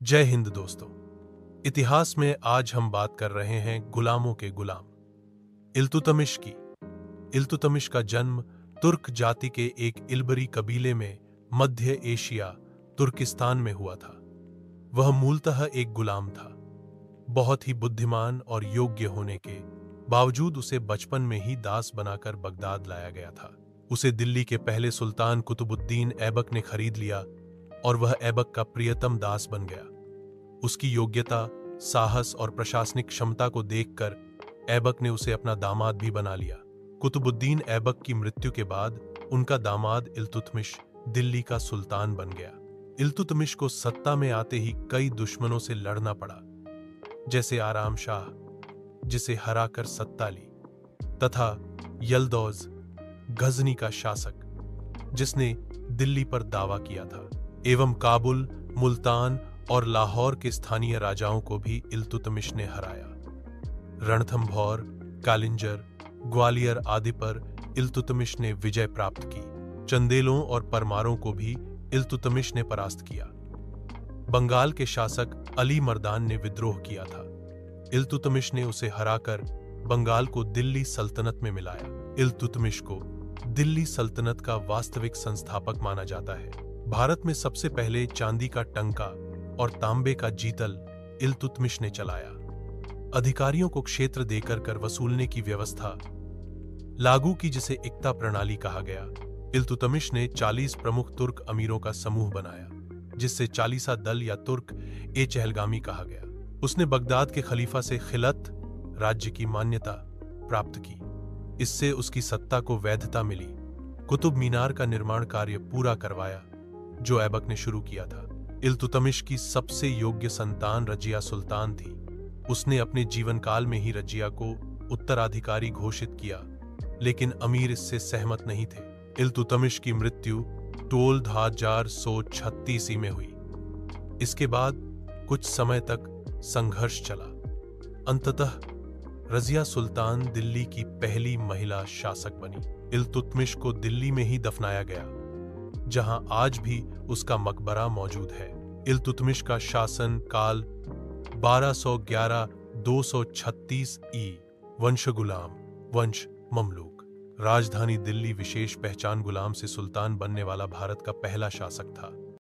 जय हिंद दोस्तों। इतिहास में आज हम बात कर रहे हैं गुलामों के गुलाम इल्तुतमिश की। इल्तुतमिश का जन्म तुर्क जाति के एक इल्बरी कबीले में मध्य एशिया तुर्किस्तान में हुआ था। वह मूलतः एक गुलाम था। बहुत ही बुद्धिमान और योग्य होने के बावजूद उसे बचपन में ही दास बनाकर बगदाद लाया गया था। उसे दिल्ली के पहले सुल्तान कुतुबुद्दीन ऐबक ने खरीद लिया और वह ऐबक का प्रियतम दास बन गया। उसकी योग्यता, साहस और प्रशासनिक क्षमता को देखकर ऐबक ने उसे अपना दामाद भी बना लिया। कुतुबुद्दीन ऐबक की मृत्यु के बाद उनका दामाद इल्तुतमिश दिल्ली का सुल्तान बन गया। इल्तुतमिश को सत्ता में आते ही कई दुश्मनों से लड़ना पड़ा, जैसे आराम शाह, जिसे हराकर सत्ता ली, तथा यल्दौज, गजनी का शासक, जिसने दिल्ली पर दावा किया था, एवं काबुल, मुल्तान और लाहौर के स्थानीय राजाओं को भी इल्तुतमिश ने हराया। रणथंभौर, कालिंजर, ग्वालियर आदि पर इल्तुतमिश ने विजय प्राप्त की। चंदेलों और परमारों को भी इल्तुतमिश ने परास्त किया। बंगाल के शासक अली मर्दान ने विद्रोह किया था। इल्तुतमिश ने उसे हराकर बंगाल को दिल्ली सल्तनत में मिलाया। इल्तुतमिश को दिल्ली सल्तनत का वास्तविक संस्थापक माना जाता है। भारत में सबसे पहले चांदी का टंका और तांबे का जीतल इल्तुतमिश ने चलाया। अधिकारियों को क्षेत्र देकर कर वसूलने की व्यवस्था लागू की, जिसे इक्ता प्रणाली कहा गया। इल्तुतमिश ने 40 प्रमुख तुर्क अमीरों का समूह बनाया, जिससे चालीसा दल या तुर्क ए चहलगामी कहा गया। उसने बगदाद के खलीफा से खिलत राज्य की मान्यता प्राप्त की। इससे उसकी सत्ता को वैधता मिली। कुतुब मीनार का निर्माण कार्य पूरा करवाया, जो ऐबक ने शुरू किया था। इल्तुतमिश की सबसे योग्य संतान रजिया सुल्तान थी। उसने अपने जीवन काल में ही रजिया को उत्तराधिकारी घोषित किया, लेकिन अमीर इससे सहमत नहीं थे। इल्तुतमिश की मृत्यु 1236 में हुई। इसके बाद कुछ समय तक संघर्ष चला। अंततः रजिया सुल्तान दिल्ली की पहली महिला शासक बनी। इल्तुतमिश को दिल्ली में ही दफनाया गया, जहां आज भी उसका मकबरा मौजूद है। इल्तुतमिश का शासन काल 1211-236 ई। वंश गुलाम, वंश ममलूक। राजधानी दिल्ली। विशेष पहचान: गुलाम से सुल्तान बनने वाला भारत का पहला शासक था।